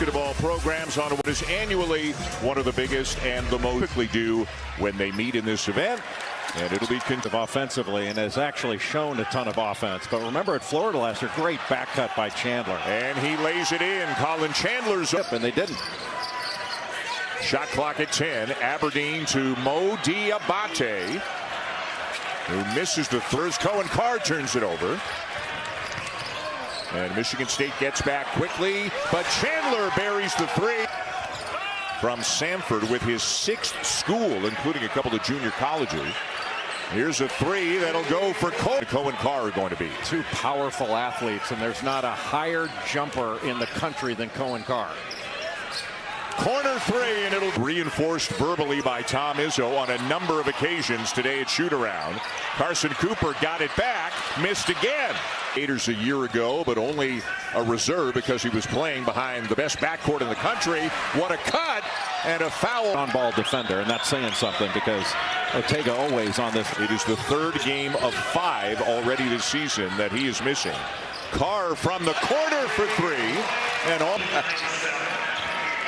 basketball programs on what is annually one of the biggest and the most quickly do when they meet in this event. And it'll be offensively and has actually shown a ton of offense. But remember at Florida last year, great back cut by Chandler. And he lays it in. Colin Chandler's up. And they didn't. Shot clock at 10. Aberdeen to Mo Diabate, who misses the first. Cohen Carr turns it over. And Michigan State gets back quickly, but Chandler buries the three. From Samford with his 6th school, including a couple of junior colleges. Here's a three that'll go for Cohen Carr are going to be. Two powerful athletes, and there's not a higher jumper in the country than Cohen Carr. Corner three, and it'll reinforced verbally by Tom Izzo on a number of occasions today at shoot-around. Carson Cooper got it back, missed again. Gators a year ago, but only a reserve because he was playing behind the best backcourt in the country. What a cut and a foul. On-ball defender, and that's saying something because Ortega always on this. It is the 3rd game of 5 already this season that he is missing. Carr from the corner for 3, and all.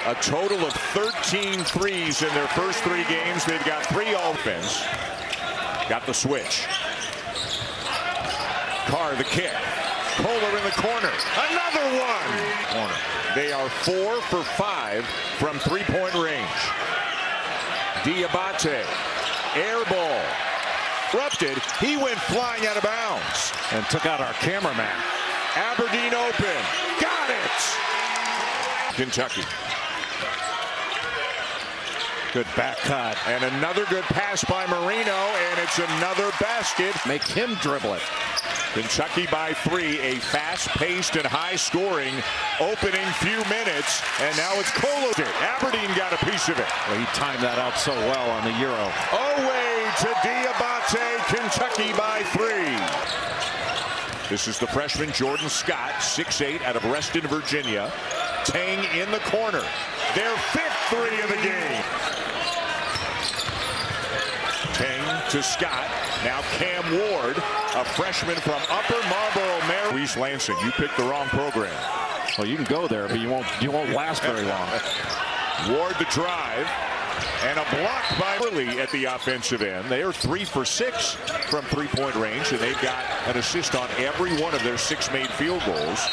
A total of 13 threes in their first 3 games. They've got 3 offense. Got the switch. Carr the kick. Kohler in the corner. Another one. Corner. They are 4 for 5 from 3-point range. Diabate. Air ball. Interrupted. He went flying out of bounds. And took out our cameraman. Aberdeen open. Got it. Kentucky. Good back cut. And another good pass by Marino, and it's another basket. Make him dribble it. Kentucky by 3, a fast-paced and high-scoring opening few minutes, and now it's Kohler. Aberdeen got a piece of it. Well, he timed that out so well on the Euro. Away to Diabate, Kentucky by 3. This is the freshman Jordan Scott, 6'8", out of Reston, Virginia. Tang in the corner. Their 5th 3 of the game. Tang to Scott. Now Cam Ward, a freshman from Upper Marlboro, Maryland. Reese Lansing, you picked the wrong program. Well, you can go there, but you won't last very long. Ward the drive, and a block by Early at the offensive end. They are 3 for 6 from 3-point range, and they've got an assist on every one of their 6 made field goals.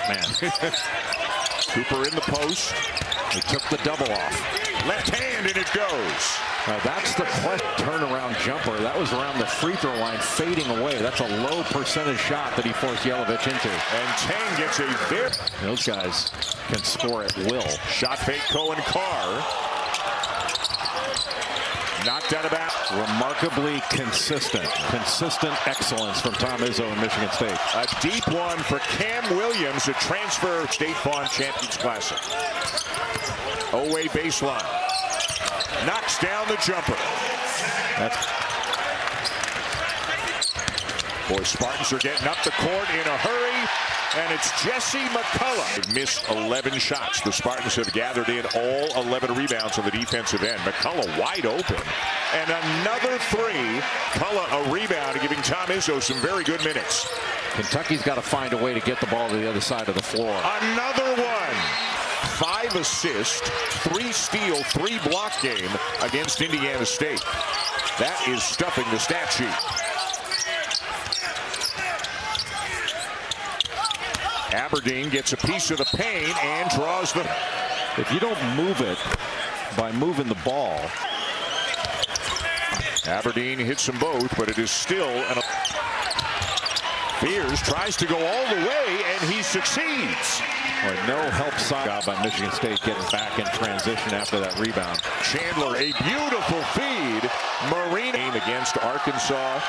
Man. Cooper in the post. He took the double off. Left hand, and it goes. Now that's the turnaround jumper. That was around the free throw line, fading away. That's a low percentage shot that he forced Yelovich into. And Tang gets a bit. Those guys can score at will. Shot fake Cohen Carr. Knocked out of bounds. Remarkably consistent excellence from Tom Izzo in Michigan State. A deep one for Cam Williams, a transfer State Farm Champions Classic. Away baseline. Knocks down the jumper. Boy, Spartans are getting up the court in a hurry, and it's Jesse McCullough. They've missed 11 shots. The Spartans have gathered in all 11 rebounds on the defensive end. McCullough wide open, and another 3. McCullough a rebound, giving Tom Izzo some very good minutes. Kentucky's got to find a way to get the ball to the other side of the floor. Another one. 5 assists, 3 steal, 3 block game against Indiana State. That is stuffing the stat sheet. Aberdeen gets a piece of the paint and draws the. If you don't move it by moving the ball. Aberdeen hits them both, but it is still an. Fears tries to go all the way, and he succeeds. No help side by Michigan State getting back in transition after that rebound. Chandler, a beautiful feed. Marino against Arkansas.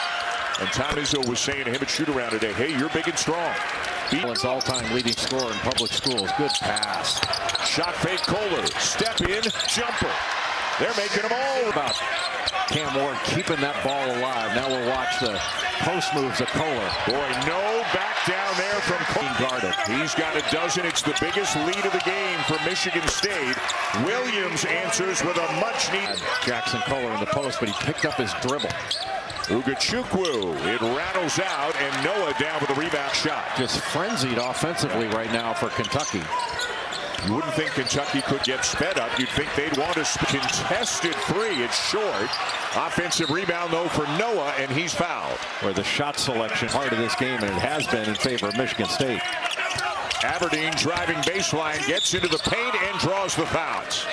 And Tom Izzo was saying to him at shoot-around today, hey, you're big and strong. It's all-time leading scorer in public schools. Good pass. Shot fake Kohler. Step in, jumper. They're making them all about. Cam Ward keeping that ball alive. Now we'll watch the post moves of Kohler. Boy, no back down there from Kohler. Guarded. He's got a dozen. It's the biggest lead of the game for Michigan State. Williams answers with a much-needed. Jackson Kohler in the post, but he picked up his dribble. Ugachukwu, it rattles out, and Noah down with a rebound shot. Just frenzied offensively right now for Kentucky. You wouldn't think Kentucky could get sped up. You'd think they'd want a contested three. It's short. Offensive rebound, though, for Noah, and he's fouled. Where the shot selection part of this game, and it has been in favor of Michigan State. Aberdeen driving baseline, gets into the paint and draws the fouls.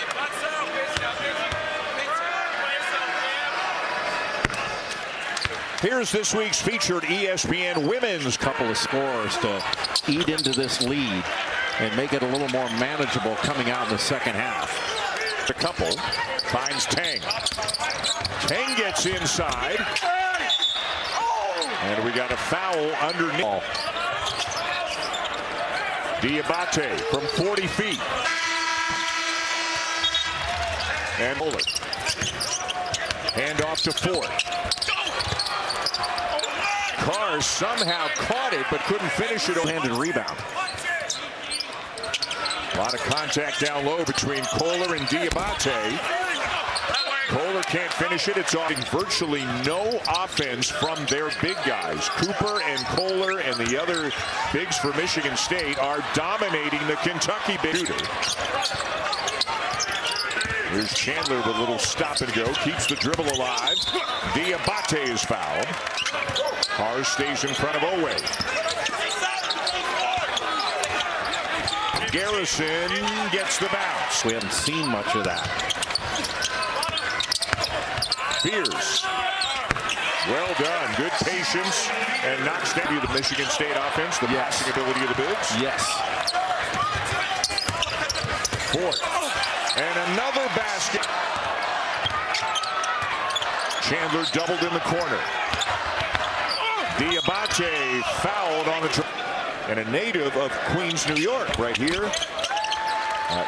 Here's this week's featured ESPN Women's. Couple of scores to eat into this lead and make it a little more manageable coming out in the second half. The couple finds Tang. Tang gets inside. And we got a foul underneath. Diabate from 40 feet. And Bullard. Hand off to Ford. Carr somehow caught it but couldn't finish it. Handed rebound. A lot of contact down low between Kohler and Diabate. Kohler can't finish it. It's on virtually no offense from their big guys. Cooper and Kohler and the other bigs for Michigan State are dominating the Kentucky big shooter. Here's Chandler with a little stop and go. Keeps the dribble alive. Diabate is fouled. Carr stays in front of Owe. Garrison gets the bounce. We haven't seen much of that. Fears. Well done. Good patience and knocks down the Michigan State offense. The passing ability of the Bigs. Yes. Ford. And another basket. Chandler doubled in the corner. Diabate fouled on the and a native of Queens, New York, right here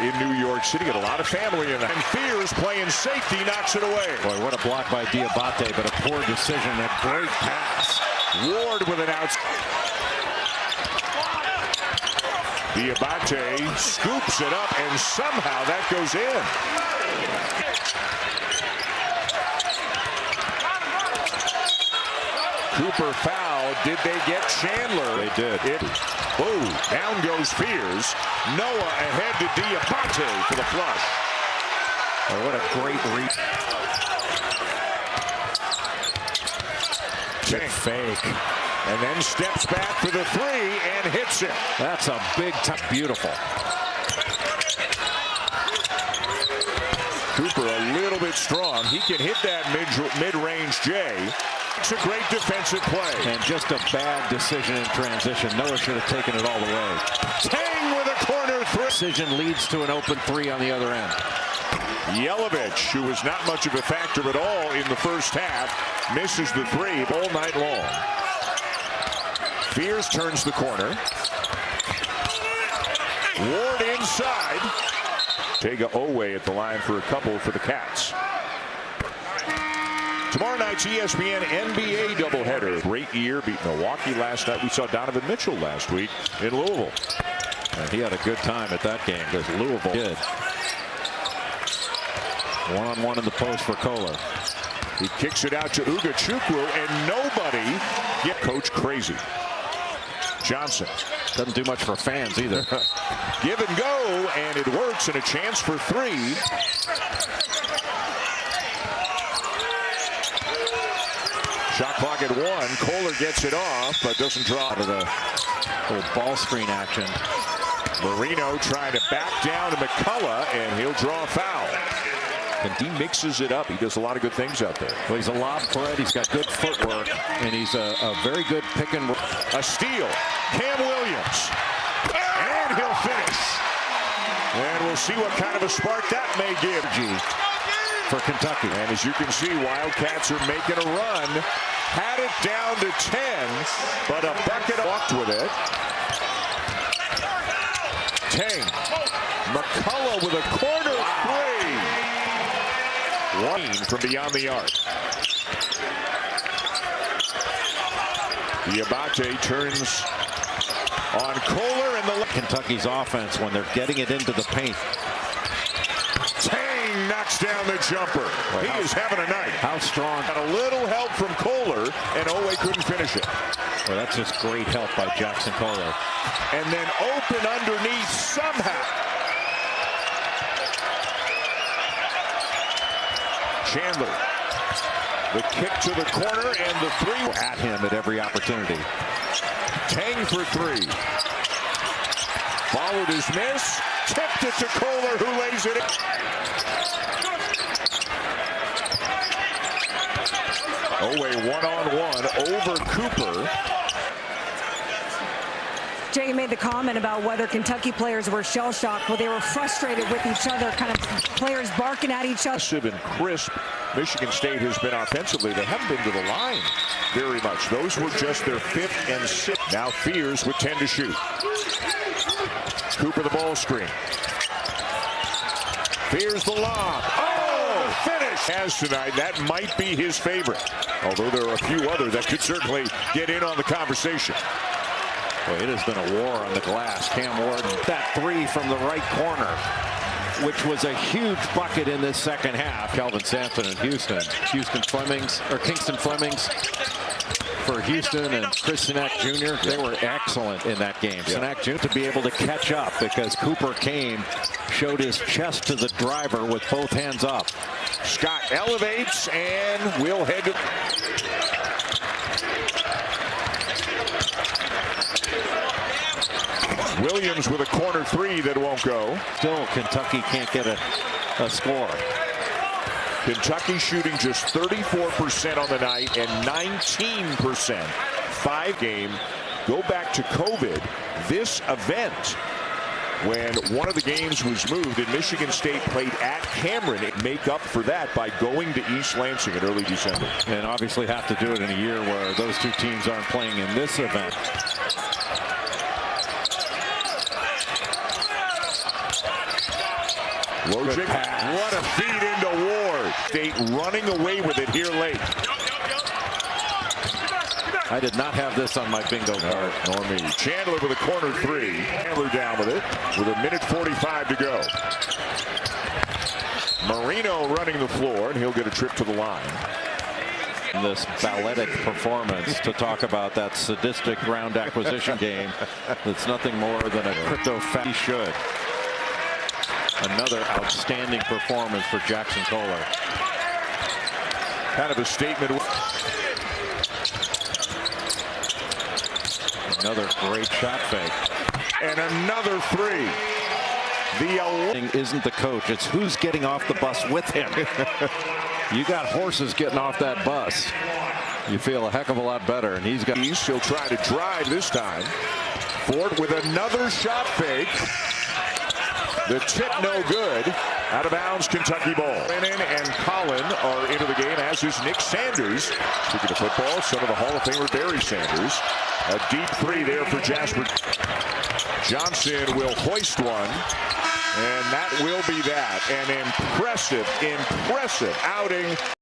in New York City. Got a lot of family in that. And Fears playing safety knocks it away. Boy, what a block by Diabate, but a poor decision. A great pass. Ward with an out. Diabate scoops it up, and somehow that goes in. Cooper fouled. Did they get Chandler? They did. Down goes Fears. Noah ahead to Diabate for the flush. Oh, what a great reach. Fake. And then steps back for the three and hits it. That's a big time. Beautiful. Cooper a little bit strong. He can hit that mid-range J. It's a great defensive play. And just a bad decision in transition. Noah should have taken it all the way. Tang with a corner three. Decision leads to an open three on the other end. Yelovich, who was not much of a factor at all in the first half, misses the three all night long. Fears turns the corner. Ward inside. Tega Owe at the line for a couple for the Cats. Tomorrow night's ESPN NBA doubleheader. Great year, beat Milwaukee last night. We saw Donovan Mitchell last week in Louisville. And he had a good time at that game because Louisville did. One-on-one in the post for Kohler. He kicks it out to Ugachukwu, and nobody get Coach crazy. Johnson. Doesn't do much for fans either. Give and go, and it works, and a chance for three. Shot clock at 1. Kohler gets it off, but doesn't draw out of the little ball screen action. Marino trying to back down to McCullough, and he'll draw a foul. And he mixes it up. He does a lot of good things out there. Well, he's a lob threat. He's got good footwork, and he's a very good pick and roll. A steal. Cam Williams. And he'll finish. And we'll see what kind of a spark that may give. For Kentucky. And as you can see, Wildcats are making a run. Had it down to 10, but a bucket walked with it. Tang. McCullough with a corner three. One from beyond the arc. Diabate turns on Kohler and the Kentucky's offense when they're getting it into the paint. Tang knocks down the jumper. He is having a night. How strong. Got a little help from Kohler, and Owe couldn't finish it. Well, that's just great help by Jackson Kohler. And then open underneath somehow. Chandler. The kick to the corner and the three. At him at every opportunity. Tang for three. Followed his miss. Tipped it to Kohler, who lays it in. Owe one-on-one over Cooper. Jay made the comment about whether Kentucky players were shell-shocked. Well, they were frustrated with each other, kind of players barking at each other. Aggressive and crisp. Michigan State has been offensively. They haven't been to the line very much. Those were just their 5th and 6th. Now Fears with 10 to shoot. Cooper the ball screen. Fears the lob. Oh, finish! Has tonight. That might be his favorite. Although there are a few others that could certainly get in on the conversation. Boy, it has been a war on the glass. Cam Ward, that three from the right corner, which was a huge bucket in this second half. Kelvin Sampson in Houston. Kingston Flemings for Houston, and Chris Sinak Jr. They were excellent in that game. Sinak Jr. to be able to catch up because Cooper came, showed his chest to the driver with both hands up. Scott elevates and will head to... Williams with a corner three that won't go. Still, Kentucky can't get a score. Kentucky shooting just 34% on the night and 19%. 5-game. Go back to COVID. This event, when one of the games was moved and Michigan State played at Cameron, it make up for that by going to East Lansing in early December. And obviously have to do it in a year where those two teams aren't playing in this event. Wojcik, what a feed into Ward. State running away with it here late. I did not have this on my bingo card. Nor me. Chandler with a corner three. Chandler down with it with 1:45 to go. Marino running the floor, and he'll get a trip to the line. This balletic performance to talk about that sadistic round acquisition game. That's nothing more than a crypto he should. Another outstanding performance for Jackson Kohler. Kind of a statement. Another great shot fake. And another three. The isn't the coach, it's who's getting off the bus with him. You got horses getting off that bus. You feel a heck of a lot better, and he's got. He'll try to drive this time. Ford with another shot fake. The tip no good. Out of bounds, Kentucky ball. Lennon and Collin are into the game, as is Nick Sanders. Speaking of football, son of the Hall of Famer Barry Sanders. A deep three there for Jasper. Johnson will hoist one. And that will be that. An impressive outing.